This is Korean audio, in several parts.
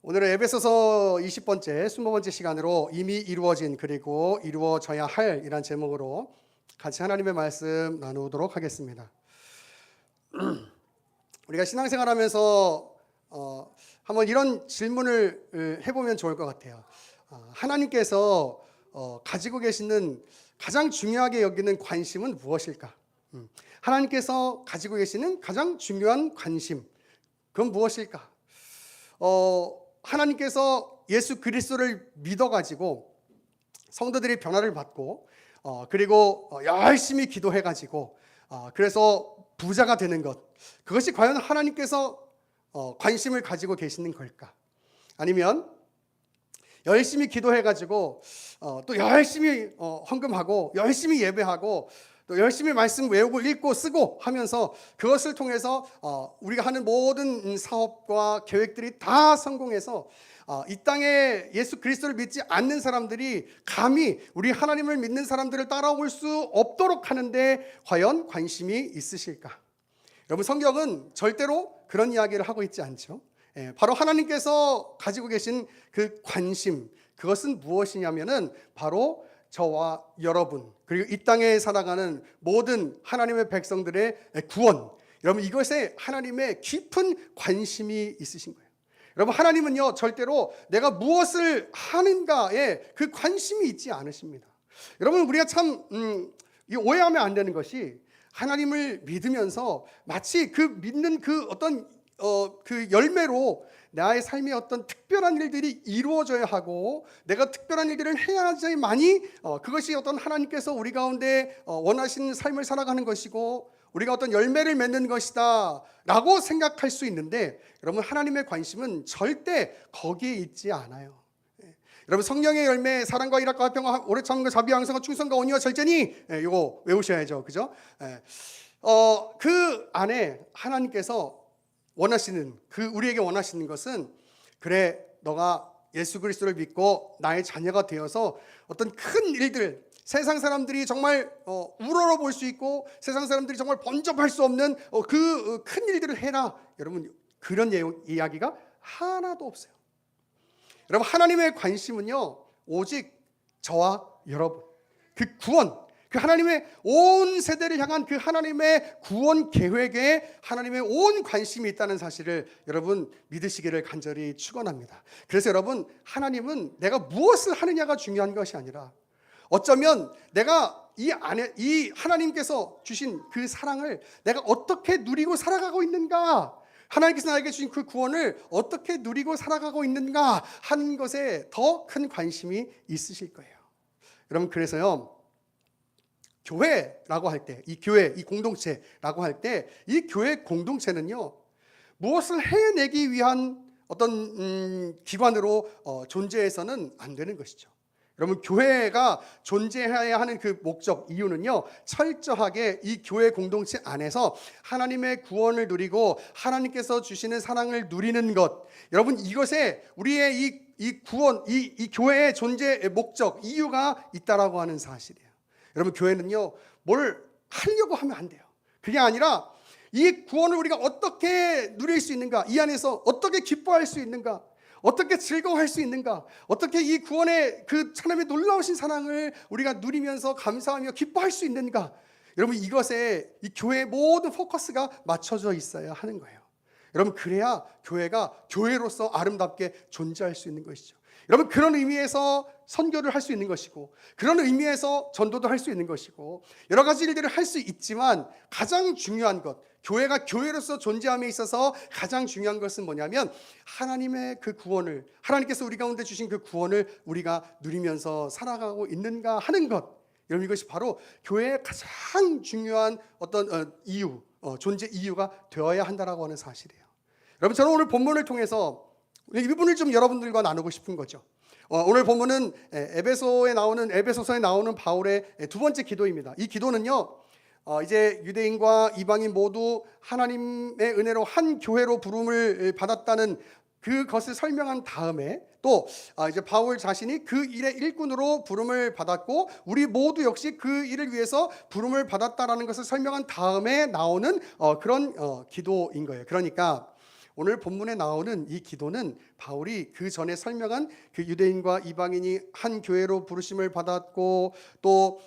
오늘은 에베소서 20번째, 20번째 시간으로 이미 이루어진 그리고 이루어져야 할 이란 제목으로 같이 하나님의 말씀 나누도록 하겠습니다. 우리가 신앙생활하면서 한번 이런 질문을 해보면 좋을 것 같아요. 하나님께서 가지고 계시는 가장 중요하게 여기는 관심은 무엇일까? 하나님께서 가지고 계시는 가장 중요한 관심, 그건 무엇일까? 하나님께서 예수 그리스도를 믿어가지고 성도들이 변화를 받고 그리고 열심히 기도해가지고 그래서 부자가 되는 것, 그것이 과연 하나님께서 관심을 가지고 계시는 걸까? 아니면 열심히 기도해가지고 또 열심히 헌금하고 열심히 예배하고 또 열심히 말씀 외우고 읽고 쓰고 하면서 그것을 통해서 우리가 하는 모든 사업과 계획들이 다 성공해서 이 땅에 예수 그리스도를 믿지 않는 사람들이 감히 우리 하나님을 믿는 사람들을 따라올 수 없도록 하는데 과연 관심이 있으실까? 여러분, 성경은 절대로 그런 이야기를 하고 있지 않죠. 바로 하나님께서 가지고 계신 그 관심, 그것은 무엇이냐면은 바로 저와 여러분 그리고 이 땅에 살아가는 모든 하나님의 백성들의 구원, 여러분 이것에 하나님의 깊은 관심이 있으신 거예요. 여러분, 하나님은요 절대로 내가 무엇을 하는가에 그 관심이 있지 않으십니다. 여러분, 우리가 참 오해하면 안 되는 것이 하나님을 믿으면서 마치 그 믿는 그 어떤 그 열매로 나의 삶에 어떤 특별한 일들이 이루어져야 하고 내가 특별한 일들을 해야지만이 그것이 어떤 하나님께서 우리 가운데 원하시는 삶을 살아가는 것이고 우리가 어떤 열매를 맺는 것이다 라고 생각할 수 있는데, 여러분, 하나님의 관심은 절대 거기에 있지 않아요. 여러분, 성령의 열매, 사랑과 일학과 화평과 오래 참음과 자비와 양성과 충성과 온유와 절제니, 이거 외우셔야죠, 그죠? 그 안에 하나님께서 원하시는, 그 우리에게 원하시는 것은, 그래 너가 예수 그리스도를 믿고 나의 자녀가 되어서 어떤 큰 일들, 세상 사람들이 정말 우러러 볼 수 있고 세상 사람들이 정말 번접할 수 없는 그 큰 일들을 해라. 여러분, 그런 이야기가 하나도 없어요. 여러분, 하나님의 관심은요 오직 저와 여러분, 그 구원, 그 하나님의 온 세대를 향한 그 하나님의 구원 계획에 하나님의 온 관심이 있다는 사실을 여러분 믿으시기를 간절히 축원합니다. 그래서 여러분, 하나님은 내가 무엇을 하느냐가 중요한 것이 아니라 어쩌면 내가 이 하나님께서 주신 그 사랑을 내가 어떻게 누리고 살아가고 있는가, 하나님께서 나에게 주신 그 구원을 어떻게 누리고 살아가고 있는가 하는 것에 더 큰 관심이 있으실 거예요. 여러분, 그래서요 교회라고 할 때, 이 교회, 이 공동체라고 할 때 이 교회 공동체는요 무엇을 해내기 위한 어떤 기관으로 존재해서는 안 되는 것이죠. 여러분, 교회가 존재해야 하는 그 목적, 이유는요 철저하게 이 교회 공동체 안에서 하나님의 구원을 누리고 하나님께서 주시는 사랑을 누리는 것, 여러분 이것에 우리의 이 구원, 이 교회의 존재의 목적, 이유가 있다라고 하는 사실이에요. 여러분, 교회는요 뭘 하려고 하면 안 돼요. 그게 아니라 이 구원을 우리가 어떻게 누릴 수 있는가, 이 안에서 어떻게 기뻐할 수 있는가, 어떻게 즐거워할 수 있는가, 어떻게 이 구원의 그 하나님의 놀라우신 사랑을 우리가 누리면서 감사하며 기뻐할 수 있는가, 여러분 이것에 이 교회의 모든 포커스가 맞춰져 있어야 하는 거예요. 여러분, 그래야 교회가 교회로서 아름답게 존재할 수 있는 것이죠. 여러분, 그런 의미에서 선교를 할 수 있는 것이고 그런 의미에서 전도도 할 수 있는 것이고 여러 가지 일들을 할 수 있지만 가장 중요한 것, 교회가 교회로서 존재함에 있어서 가장 중요한 것은 뭐냐면 하나님의 그 구원을, 하나님께서 우리 가운데 주신 그 구원을 우리가 누리면서 살아가고 있는가 하는 것, 여러분 이것이 바로 교회의 가장 중요한 어떤 이유, 존재 이유가 되어야 한다라고 하는 사실이에요. 여러분, 저는 오늘 본문을 통해서 이 부분을 좀 여러분들과 나누고 싶은 거죠. 오늘 본문은 에베소서에 나오는 바울의 두 번째 기도입니다. 이 기도는요 이제 유대인과 이방인 모두 하나님의 은혜로 한 교회로 부름을 받았다는 그것을 설명한 다음에 또 이제 바울 자신이 그 일의 일꾼으로 부름을 받았고 우리 모두 역시 그 일을 위해서 부름을 받았다라는 것을 설명한 다음에 나오는 그런 기도인 거예요. 그러니까 오늘 본문에 나오는 이 기도는 바울이 그 전에 설명한 그 유대인과 이방인이 한 교회로 부르심을 받았고 또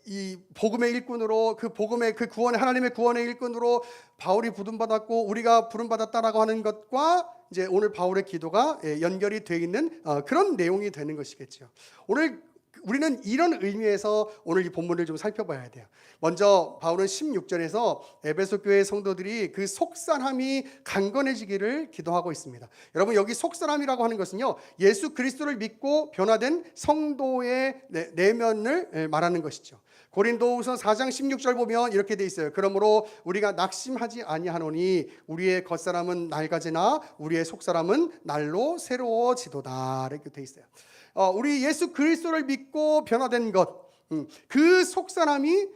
이 복음의 일꾼으로 그 복음의 그 구원의 하나님의 구원의 일꾼으로 바울이 부름받았고 우리가 부름받았다라고 하는 것과 이제 오늘 바울의 기도가 연결이 되어 있는 그런 내용이 되는 것이겠죠. 오늘 우리는 이런 의미에서 오늘 이 본문을 좀 살펴봐야 돼요. 먼저 바울은 16절에서 에베소 교회 성도들이 그 속사람이 강건해지기를 기도하고 있습니다. 여러분 여기 속사람이라고 하는 것은요 예수 그리스도를 믿고 변화된 성도의 내면을 말하는 것이죠. 고린도후서 4장 16절 보면 이렇게 돼 있어요. 그러므로 우리가 낙심하지 아니하노니 우리의 겉사람은 낡아지나 우리의 속사람은 날로 새로워지도다 이렇게 돼 있어요. 우리 예수 그리스도를 믿고 변화된 것, 그 속사람이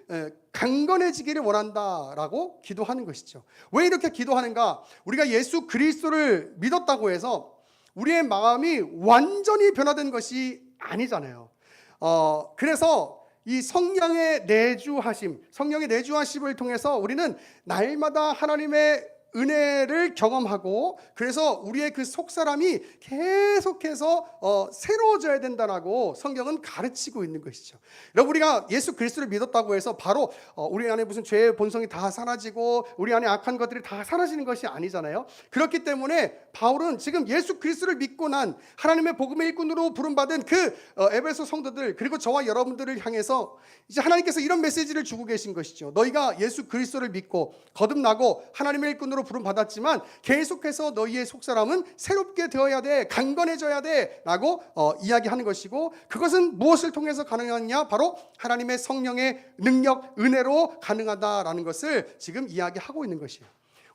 강건해지기를 원한다라고 기도하는 것이죠. 왜 이렇게 기도하는가? 우리가 예수 그리스도를 믿었다고 해서 우리의 마음이 완전히 변화된 것이 아니잖아요. 그래서 이 성령의 내주하심을 통해서 우리는 날마다 하나님의 은혜를 경험하고 그래서 우리의 그 속사람이 계속해서 새로워져야 된다라고 성경은 가르치고 있는 것이죠. 여러분 우리가 예수 그리스도를 믿었다고 해서 바로 우리 안에 무슨 죄의 본성이 다 사라지고 우리 안에 악한 것들이 다 사라지는 것이 아니잖아요. 그렇기 때문에 바울은 지금 예수 그리스도를 믿고 난 하나님의 복음의 일꾼으로 부름받은 그 에베소 성도들 그리고 저와 여러분들을 향해서 이제 하나님께서 이런 메시지를 주고 계신 것이죠. 너희가 예수 그리스도를 믿고 거듭나고 하나님의 일꾼으로 부름받았지만 계속해서 너희의 속사람은 새롭게 되어야 돼, 강건해져야 돼 라고 이야기하는 것이고 그것은 무엇을 통해서 가능하냐? 바로 하나님의 성령의 능력, 은혜로 가능하다라는 것을 지금 이야기하고 있는 것이에요.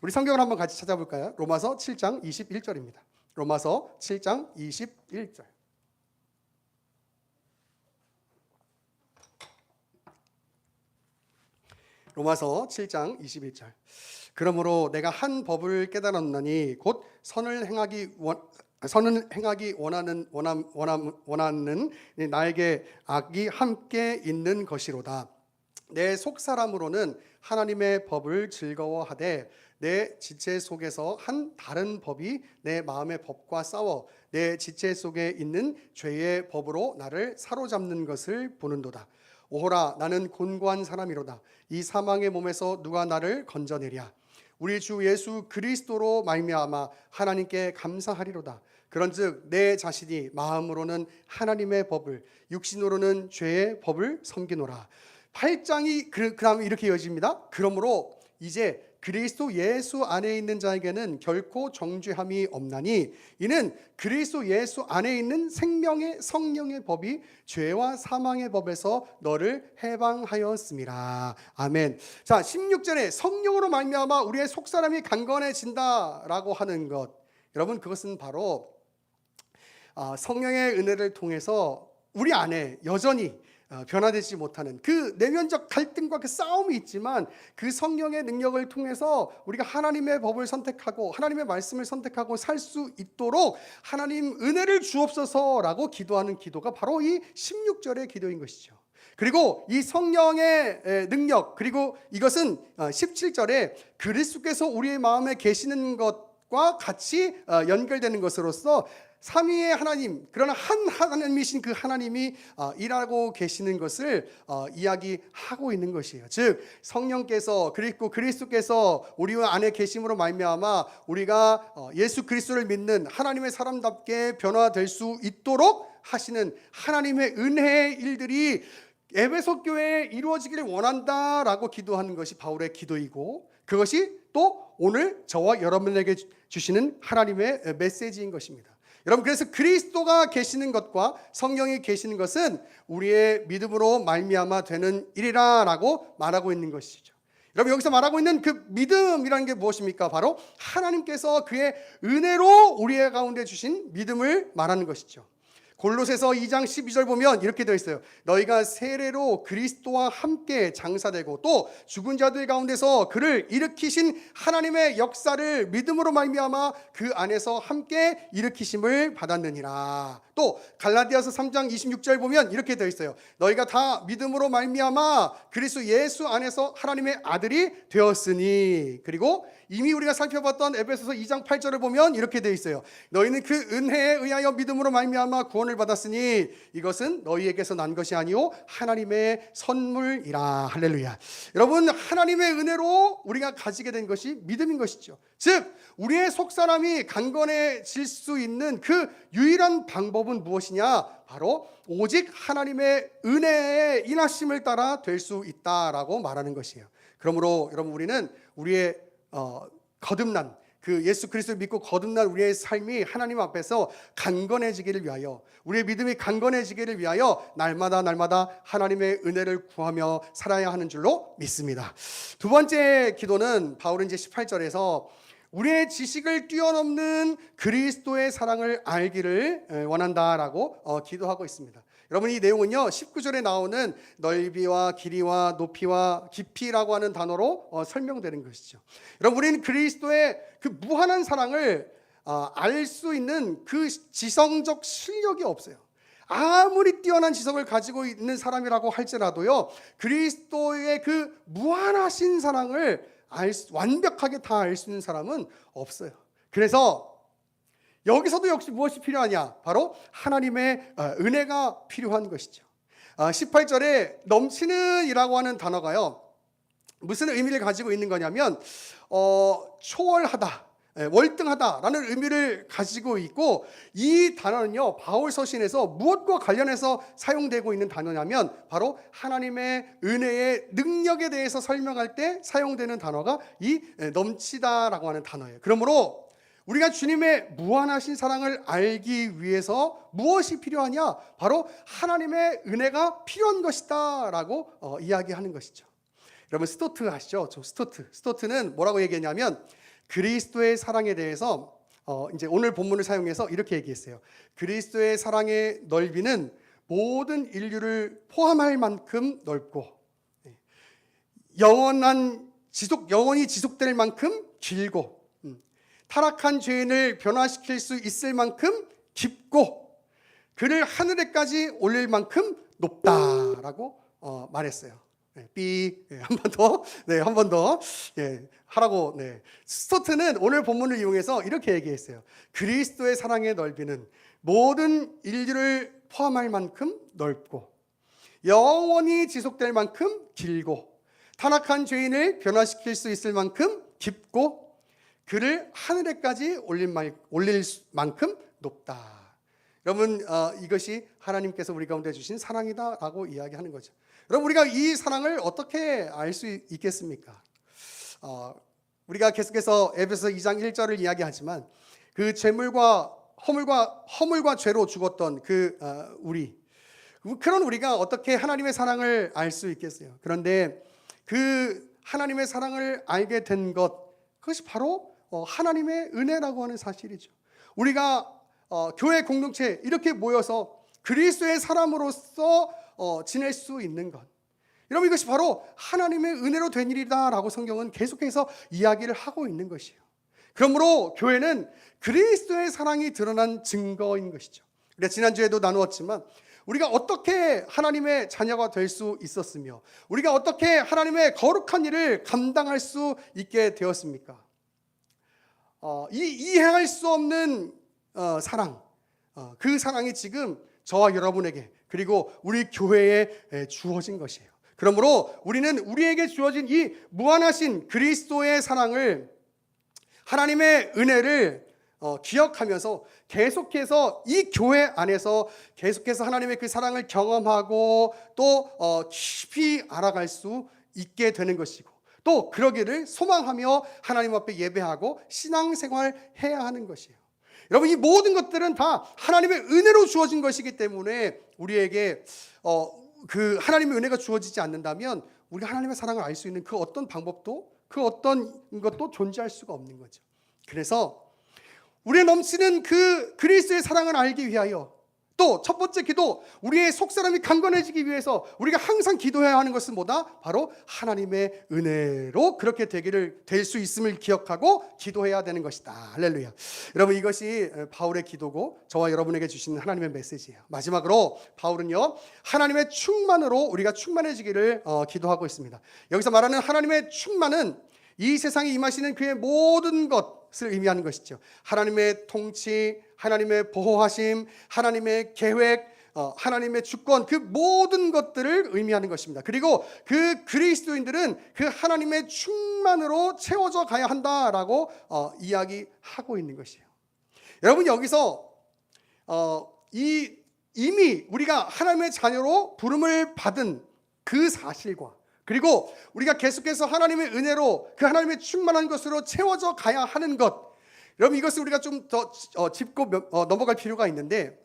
우리 성경을 한번 같이 찾아볼까요? 로마서 7장 21절입니다. 로마서 7장 21절. 로마서 7장 21절. 그러므로 내가 한 법을 깨달았나니 곧 선을 행하기 원하는 나에게 악이 함께 있는 것이로다. 내 속사람으로는 하나님의 법을 즐거워하되 내 지체 속에서 한 다른 법이 내 마음의 법과 싸워 내 지체 속에 있는 죄의 법으로 나를 사로잡는 것을 보는도다. 오호라 나는 곤고한 사람이로다. 이 사망의 몸에서 누가 나를 건져내랴. 우리 주 예수 그리스도로 말미암아 하나님께 감사하리로다. 그런즉 내 자신이 마음으로는 하나님의 법을 육신으로는 죄의 법을 섬기노라. 8장이 그다음 이렇게 이어집니다. 그러므로 이제 그리스도 예수 안에 있는 자에게는 결코 정죄함이 없나니 이는 그리스도 예수 안에 있는 생명의 성령의 법이 죄와 사망의 법에서 너를 해방하였습니다. 아멘. 자, 16절에 성령으로 말미암아 우리의 속사람이 강건해진다라고 하는 것. 여러분 그것은 바로 성령의 은혜를 통해서 우리 안에 여전히 변화되지 못하는 그 내면적 갈등과 그 싸움이 있지만 그 성령의 능력을 통해서 우리가 하나님의 법을 선택하고 하나님의 말씀을 선택하고 살 수 있도록 하나님 은혜를 주옵소서라고 기도하는 기도가 바로 이 16절의 기도인 것이죠. 그리고 이 성령의 능력 그리고 이것은 17절에 그리스도께서 우리의 마음에 계시는 것과 같이 연결되는 것으로서 삼위의 하나님, 그러나 한 하나님이신 그 하나님이 일하고 계시는 것을 이야기하고 있는 것이에요. 즉 성령께서 그리고 그리스도께서 우리 안에 계심으로 말미암아 우리가 예수 그리스도를 믿는 하나님의 사람답게 변화될 수 있도록 하시는 하나님의 은혜의 일들이 에베소 교회에 이루어지기를 원한다라고 기도하는 것이 바울의 기도이고 그것이 또 오늘 저와 여러분에게 주시는 하나님의 메시지인 것입니다. 여러분 그래서 그리스도가 계시는 것과 성령이 계시는 것은 우리의 믿음으로 말미암아 되는 일이라라고 말하고 있는 것이죠. 여러분 여기서 말하고 있는 그 믿음이라는 게 무엇입니까? 바로 하나님께서 그의 은혜로 우리의 가운데 주신 믿음을 말하는 것이죠. 골로새서 2장 12절 보면 이렇게 되어 있어요. 너희가 세례로 그리스도와 함께 장사되고 또 죽은 자들 가운데서 그를 일으키신 하나님의 역사를 믿음으로 말미암아 그 안에서 함께 일으키심을 받았느니라. 또 갈라디아서 3장 26절 보면 이렇게 되어 있어요. 너희가 다 믿음으로 말미암아 그리스도 예수 안에서 하나님의 아들이 되었으니. 그리고 이미 우리가 살펴봤던 에베소서 2장 8절을 보면 이렇게 되어 있어요. 너희는 그 은혜에 의하여 믿음으로 말미암아 구원을 받았으니 이것은 너희에게서 난 것이 아니요 하나님의 선물이라. 할렐루야. 여러분, 하나님의 은혜로 우리가 가지게 된 것이 믿음인 것이죠. 즉 우리의 속사람이 강건해질 수 있는 그 유일한 방법은 무엇이냐? 바로 오직 하나님의 은혜의 인하심을 따라 될 수 있다라고 말하는 것이에요. 그러므로 여러분, 우리는 우리의 거듭난 그 예수 그리스도를 믿고 거듭난 우리의 삶이 하나님 앞에서 강건해지기를 위하여, 우리의 믿음이 강건해지기를 위하여 날마다 하나님의 은혜를 구하며 살아야 하는 줄로 믿습니다. 두 번째 기도는 바울은 이제 18절에서 우리의 지식을 뛰어넘는 그리스도의 사랑을 알기를 원한다라고 기도하고 있습니다. 여러분, 이 내용은요 19절에 나오는 넓이와 길이와 높이와 깊이라고 하는 단어로 설명되는 것이죠. 여러분, 우리는 그리스도의 그 무한한 사랑을 알 수 있는 그 지성적 실력이 없어요. 아무리 뛰어난 지성을 가지고 있는 사람이라고 할지라도요, 그리스도의 그 무한하신 사랑을 완벽하게 다 알 수 있는 사람은 없어요. 그래서 여기서도 역시 무엇이 필요하냐? 바로 하나님의 은혜가 필요한 것이죠. 18절에 넘치는 이라고 하는 단어가요, 무슨 의미를 가지고 있는 거냐면 초월하다, 월등하다라는 의미를 가지고 있고, 이 단어는요 바울 서신에서 무엇과 관련해서 사용되고 있는 단어냐면 바로 하나님의 은혜의 능력에 대해서 설명할 때 사용되는 단어가 이 넘치다라고 하는 단어예요. 그러므로 우리가 주님의 무한하신 사랑을 알기 위해서 무엇이 필요하냐? 바로 하나님의 은혜가 필요한 것이다 라고 이야기하는 것이죠. 여러분, 스토트 아시죠? 스토트는 뭐라고 얘기했냐면 그리스도의 사랑에 대해서 이제 오늘 본문을 사용해서 이렇게 얘기했어요. 그리스도의 사랑의 넓이는 모든 인류를 포함할 만큼 넓고 영원히 지속될 만큼 길고 타락한 죄인을 변화시킬 수 있을 만큼 깊고 그를 하늘에까지 올릴 만큼 높다라고 말했어요. 한 번 더 하라고. 스토트는 오늘 본문을 이용해서 이렇게 얘기했어요. 그리스도의 사랑의 넓이는 모든 인류를 포함할 만큼 넓고 영원히 지속될 만큼 길고 타락한 죄인을 변화시킬 수 있을 만큼 깊고 그를 하늘에까지 올릴 만큼 높다. 여러분, 이것이 하나님께서 우리 가운데 주신 사랑이다라고 이야기하는 거죠. 여러분, 우리가 이 사랑을 어떻게 알 수 있겠습니까? 우리가 계속해서 에베소 2장 1절을 이야기하지만 그 허물과 죄로 죽었던 그런 우리가 어떻게 하나님의 사랑을 알 수 있겠어요? 그런데 그 하나님의 사랑을 알게 된 것, 그것이 바로 하나님의 은혜라고 하는 사실이죠. 우리가 교회 공동체 이렇게 모여서 그리스도의 사람으로서 지낼 수 있는 것, 여러분, 이것이 바로 하나님의 은혜로 된 일이다라고 성경은 계속해서 이야기를 하고 있는 것이에요. 그러므로 교회는 그리스도의 사랑이 드러난 증거인 것이죠. 우리가 지난주에도 나누었지만 우리가 어떻게 하나님의 자녀가 될 수 있었으며 우리가 어떻게 하나님의 거룩한 일을 감당할 수 있게 되었습니까? 이해할 수 없는 사랑, 그 사랑이 지금 저와 여러분에게 그리고 우리 교회에 주어진 것이에요. 그러므로 우리는 우리에게 주어진 이 무한하신 그리스도의 사랑을, 하나님의 은혜를 기억하면서 계속해서 이 교회 안에서 계속해서 하나님의 그 사랑을 경험하고 또 깊이 알아갈 수 있게 되는 것이고, 또 그러기를 소망하며 하나님 앞에 예배하고 신앙생활 해야 하는 것이에요. 여러분, 이 모든 것들은 다 하나님의 은혜로 주어진 것이기 때문에 우리에게 그 하나님의 은혜가 주어지지 않는다면 우리가 하나님의 사랑을 알 수 있는 그 어떤 방법도, 그 어떤 것도 존재할 수가 없는 거죠. 그래서 우리의 넘치는 그 그리스도의 사랑을 알기 위하여 또 첫 번째 기도, 우리의 속사람이 강건해지기 위해서 우리가 항상 기도해야 하는 것은 뭐다? 바로 하나님의 은혜로 그렇게 될 수 있음을 기억하고 기도해야 되는 것이다. 할렐루야. 여러분, 이것이 바울의 기도고 저와 여러분에게 주시는 하나님의 메시지예요. 마지막으로 바울은요, 하나님의 충만으로 우리가 충만해지기를 기도하고 있습니다. 여기서 말하는 하나님의 충만은 이 세상에 임하시는 그의 모든 것을 의미하는 것이죠. 하나님의 통치, 하나님의 보호하심, 하나님의 계획, 하나님의 주권, 그 모든 것들을 의미하는 것입니다. 그리고 그 그리스도인들은 그 하나님의 충만으로 채워져 가야 한다라고 이야기하고 있는 것이에요. 여러분, 여기서 이미 우리가 하나님의 자녀로 부름을 받은 그 사실과 그리고 우리가 계속해서 하나님의 은혜로 그 하나님의 충만한 것으로 채워져 가야 하는 것, 여러분, 이것을 우리가 좀 더 짚고 넘어갈 필요가 있는데,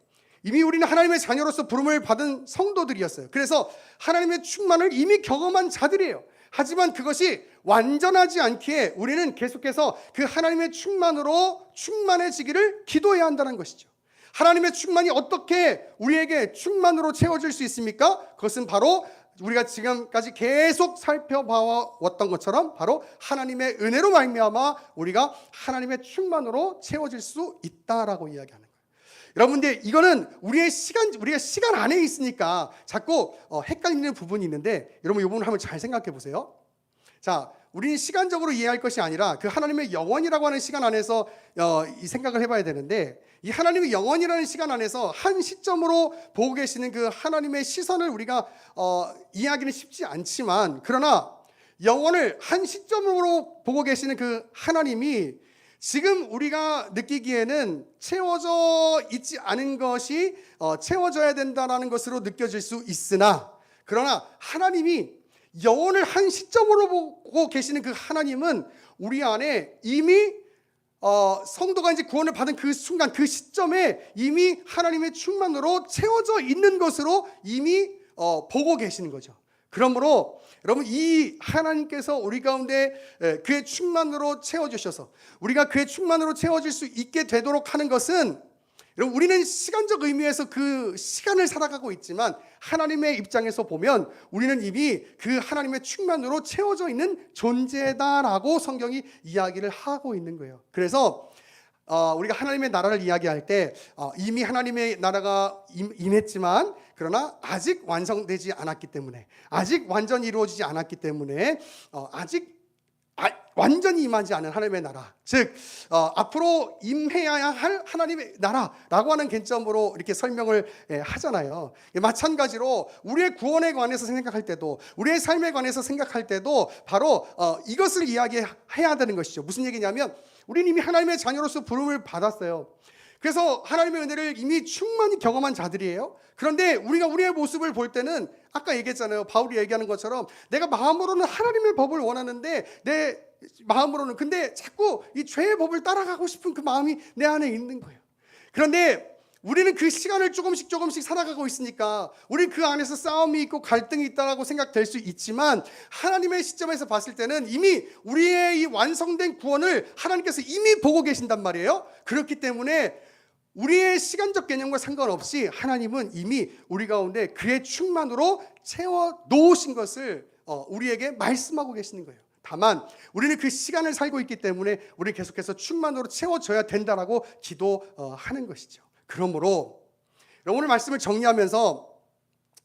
이미 우리는 하나님의 자녀로서 부름을 받은 성도들이었어요. 그래서 하나님의 충만을 이미 경험한 자들이에요. 하지만 그것이 완전하지 않기에 우리는 계속해서 그 하나님의 충만으로 충만해지기를 기도해야 한다는 것이죠. 하나님의 충만이 어떻게 우리에게 충만으로 채워질 수 있습니까? 그것은 바로 우리가 지금까지 계속 살펴봐왔던 것처럼 바로 하나님의 은혜로 말미암아 우리가 하나님의 충만으로 채워질 수 있다라고 이야기하는 거예요. 여러분들, 이거는 우리가 시간 안에 있으니까 자꾸 헷갈리는 부분이 있는데, 여러분, 이 부분을 한번 잘 생각해 보세요. 자, 우리는 시간적으로 이해할 것이 아니라 그 하나님의 영원이라고 하는 시간 안에서 이 생각을 해봐야 되는데, 이 하나님의 영원이라는 시간 안에서 한 시점으로 보고 계시는 그 하나님의 시선을 우리가 이해하기는 쉽지 않지만, 그러나 영원을 한 시점으로 보고 계시는 그 하나님이 지금 우리가 느끼기에는 채워져 있지 않은 것이 채워져야 된다는 것으로 느껴질 수 있으나, 그러나 하나님이 영혼을 한 시점으로 보고 계시는 그 하나님은 우리 안에 이미 성도가 이제 구원을 받은 그 순간, 그 시점에 이미 하나님의 충만으로 채워져 있는 것으로 이미 보고 계시는 거죠. 그러므로 여러분, 이 하나님께서 우리 가운데 그의 충만으로 채워주셔서 우리가 그의 충만으로 채워질 수 있게 되도록 하는 것은, 여러분, 우리는 시간적 의미에서 그 시간을 살아가고 있지만 하나님의 입장에서 보면 우리는 이미 그 하나님의 충만으로 채워져 있는 존재다라고 성경이 이야기를 하고 있는 거예요. 그래서 우리가 하나님의 나라를 이야기할 때 이미 하나님의 나라가 임했지만, 그러나 아직 완성되지 않았기 때문에, 아직 완전히 이루어지지 않았기 때문에 아직 완전히 임하지 않은 하나님의 나라, 즉 앞으로 임해야 할 하나님의 나라라고 하는 관점으로 이렇게 설명을 하잖아요. 마찬가지로 우리의 구원에 관해서 생각할 때도, 우리의 삶에 관해서 생각할 때도 바로 이것을 이야기해야 되는 것이죠. 무슨 얘기냐면, 우리는 이미 하나님의 자녀로서 부름을 받았어요. 그래서 하나님의 은혜를 이미 충만히 경험한 자들이에요. 그런데 우리가 우리의 모습을 볼 때는 아까 얘기했잖아요. 바울이 얘기하는 것처럼 내가 마음으로는 하나님의 법을 원하는데 내 마음으로는, 근데 자꾸 이 죄의 법을 따라가고 싶은 그 마음이 내 안에 있는 거예요. 그런데 우리는 그 시간을 조금씩 살아가고 있으니까 우리 그 안에서 싸움이 있고 갈등이 있다고 생각될 수 있지만, 하나님의 시점에서 봤을 때는 이미 우리의 이 완성된 구원을 하나님께서 이미 보고 계신단 말이에요. 그렇기 때문에 우리의 시간적 개념과 상관없이 하나님은 이미 우리 가운데 그의 충만으로 채워 놓으신 것을 우리에게 말씀하고 계시는 거예요. 다만 우리는 그 시간을 살고 있기 때문에 우리는 계속해서 충만으로 채워져야 된다라고 기도하는 것이죠. 그러므로 오늘 말씀을 정리하면서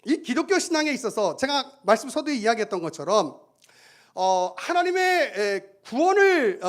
이 기독교 신앙에 있어서 제가 말씀 서두에 이야기했던 것처럼 하나님의 구원을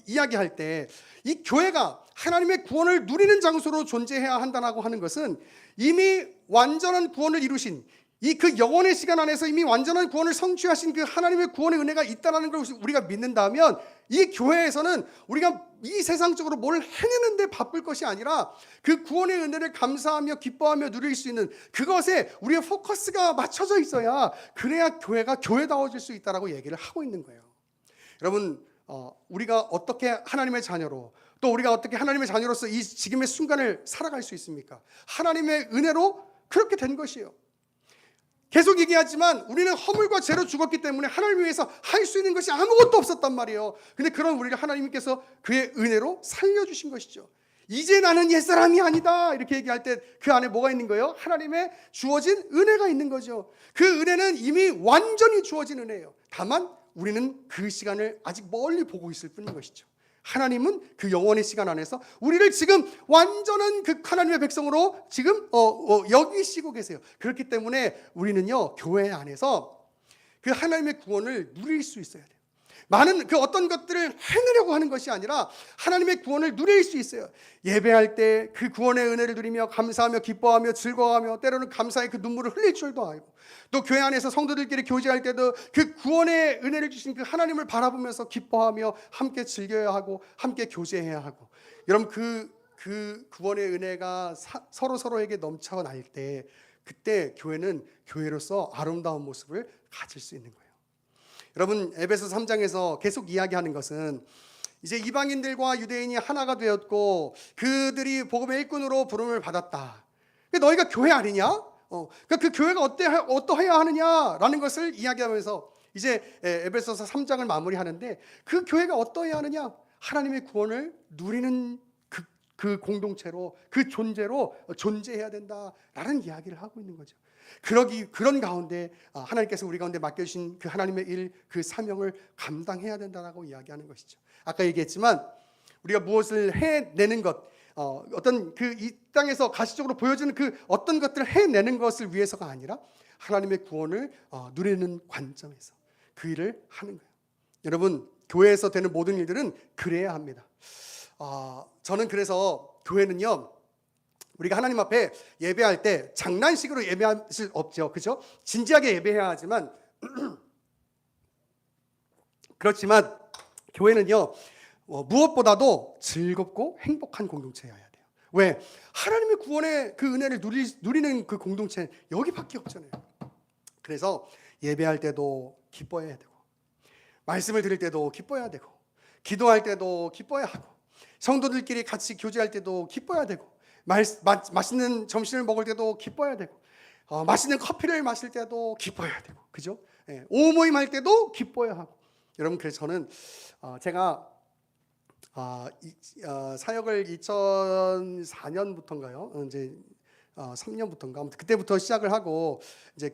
이야기할 때 이 교회가 하나님의 구원을 누리는 장소로 존재해야 한다고 하는 것은 이미 완전한 구원을 이루신 이 그 영원의 시간 안에서 이미 완전한 구원을 성취하신 그 하나님의 구원의 은혜가 있다는 걸 우리가 믿는다면, 이 교회에서는 우리가 이 세상적으로 뭘 해내는데 바쁠 것이 아니라 그 구원의 은혜를 감사하며 기뻐하며 누릴 수 있는 그것에 우리의 포커스가 맞춰져 있어야, 그래야 교회가 교회다워질 수 있다라고 얘기를 하고 있는 거예요. 여러분, 우리가 어떻게 하나님의 자녀로, 또 우리가 어떻게 하나님의 자녀로서 이 지금의 순간을 살아갈 수 있습니까? 하나님의 은혜로 그렇게 된 것이에요. 계속 얘기하지만 우리는 허물과 죄로 죽었기 때문에 하나님을 위해서 할 수 있는 것이 아무것도 없었단 말이에요. 근데 그런 우리를 하나님께서 그의 은혜로 살려주신 것이죠. 이제 나는 옛사람이 아니다 이렇게 얘기할 때 그 안에 뭐가 있는 거예요? 하나님의 주어진 은혜가 있는 거죠. 그 은혜는 이미 완전히 주어진 은혜예요. 다만 우리는 그 시간을 아직 멀리 보고 있을 뿐인 것이죠. 하나님은 그 영원의 시간 안에서 우리를 지금 완전한 그 하나님의 백성으로 지금 여기시고 계세요. 그렇기 때문에 우리는요, 교회 안에서 그 하나님의 구원을 누릴 수 있어야 돼요. 많은 그 어떤 것들을 해내려고 하는 것이 아니라 하나님의 구원을 누릴 수 있어요. 예배할 때 그 구원의 은혜를 누리며 감사하며 기뻐하며 즐거워하며 때로는 감사의 그 눈물을 흘릴 줄도 알고, 또 교회 안에서 성도들끼리 교제할 때도 그 구원의 은혜를 주신 그 하나님을 바라보면서 기뻐하며 함께 즐겨야 하고 함께 교제해야 하고, 여러분 그 구원의 은혜가 서로에게 넘쳐날 때, 그때 교회는 교회로서 아름다운 모습을 가질 수 있는 거예요. 여러분, 에베소 3장에서 계속 이야기하는 것은 이제 이방인들과 유대인이 하나가 되었고 그들이 복음의 일꾼으로 부름을 받았다. 너희가 교회 아니냐? 그러니까 그 교회가 어떠해야 하느냐라는 것을 이야기하면서 이제 에베소서 3장을 마무리하는데, 그 교회가 어떠해야 하느냐? 하나님의 구원을 누리는 그 공동체로, 그 존재로 존재해야 된다라는 이야기를 하고 있는 거죠. 그런 가운데 하나님께서 우리 가운데 맡겨주신 그 하나님의 일, 그 사명을 감당해야 된다라고 이야기하는 것이죠. 아까 얘기했지만 우리가 무엇을 해내는 것, 어떤 그 이 땅에서 가시적으로 보여주는 그 어떤 것들을 해내는 것을 위해서가 아니라 하나님의 구원을 누리는 관점에서 그 일을 하는 거예요. 여러분, 교회에서 되는 모든 일들은 그래야 합니다. 저는 그래서 교회는요, 우리가 하나님 앞에 예배할 때 장난식으로 예배할 수 없죠. 그죠? 진지하게 예배해야 하지만 그렇지만 교회는요, 무엇보다도 즐겁고 행복한 공동체여야 돼요. 왜? 하나님의 구원의 그 은혜를 누리는 그 공동체 여기밖에 없잖아요. 그래서 예배할 때도 기뻐해야 되고, 말씀을 드릴 때도 기뻐해야 되고, 기도할 때도 기뻐해야 하고, 성도들끼리 같이 교제할 때도 기뻐해야 되고, 맛있는 점심을 먹을 때도 기뻐해야 되고, 맛있는 커피를 마실 때도 기뻐해야 되고, 그죠? 오후 모임 할 때도 기뻐해야 하고. 여러분, 그래서 저는 제가 사역을 2004년부터인가요? 이제 3년부터인가 아무튼 그때부터 시작을 하고, 이제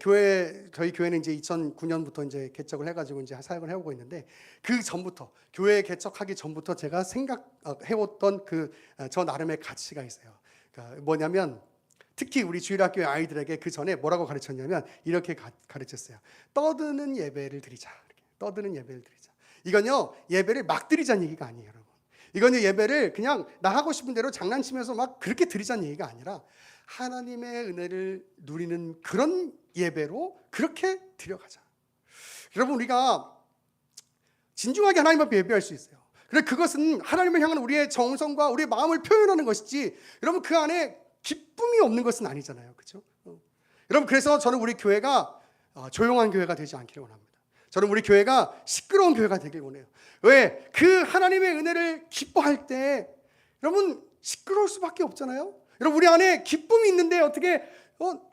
저희 교회는 이제 2009년부터 이제 개척을 해가지고 이제 사역을 해오고 있는데, 그 전부터 교회 개척하기 전부터 제가 생각해왔던 저 나름의 가치가 있어요. 그러니까 뭐냐면, 특히 우리 주일학교의 아이들에게 그 전에 뭐라고 가르쳤냐면 이렇게 가르쳤어요. 떠드는 예배를 드리자. 이렇게. 떠드는 예배를 드리자. 이건요, 예배를 막 드리자는 얘기가 아니에요, 여러분. 이건요, 예배를 그냥 나 하고 싶은 대로 장난치면서 막 그렇게 드리자는 얘기가 아니라 하나님의 은혜를 누리는 그런 예배로 그렇게 드려가자. 여러분, 우리가 진중하게 하나님 앞에 예배할 수 있어요. 그래, 그것은 하나님을 향한 우리의 정성과 우리의 마음을 표현하는 것이지, 여러분 그 안에 기쁨이 없는 것은 아니잖아요, 그렇죠? 여러분, 그래서 저는 우리 교회가 조용한 교회가 되지 않기를 원합니다. 저는 우리 교회가 시끄러운 교회가 되길 원해요. 왜? 그 하나님의 은혜를 기뻐할 때 여러분 시끄러울 수밖에 없잖아요. 여러분, 우리 안에 기쁨이 있는데 어떻게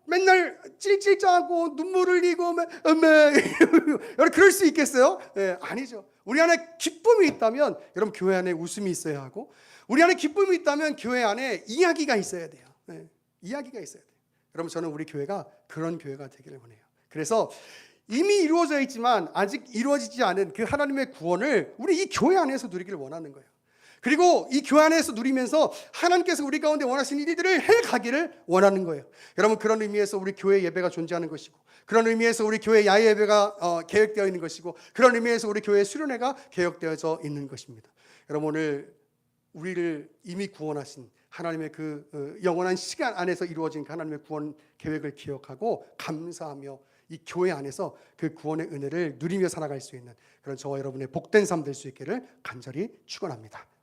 맨날 찔찔 짜고 눈물 흘리고 여러분 그럴 수 있겠어요? 아니죠. 우리 안에 기쁨이 있다면 여러분 교회 안에 웃음이 있어야 하고, 우리 안에 기쁨이 있다면 교회 안에 이야기가 있어야 돼요. 이야기가 있어야 돼요. 여러분, 저는 우리 교회가 그런 교회가 되기를 원해요. 그래서 이미 이루어져 있지만 아직 이루어지지 않은 그 하나님의 구원을 우리 이 교회 안에서 누리기를 원하는 거예요. 그리고 이 교회 안에서 누리면서 하나님께서 우리 가운데 원하시는 일들을 해가기를 원하는 거예요. 여러분, 그런 의미에서 우리 교회 예배가 존재하는 것이고, 그런 의미에서 우리 교회 야외 예배가 계획되어 있는 것이고, 그런 의미에서 우리 교회 수련회가 계획되어져 있는 것입니다. 여러분, 오늘 우리를 이미 구원하신 하나님의 그 영원한 시간 안에서 이루어진 하나님의 구원 계획을 기억하고 감사하며 이 교회 안에서 그 구원의 은혜를 누리며 살아갈 수 있는 그런 저와 여러분의 복된 삶 될 수 있기를 간절히 축원합니다.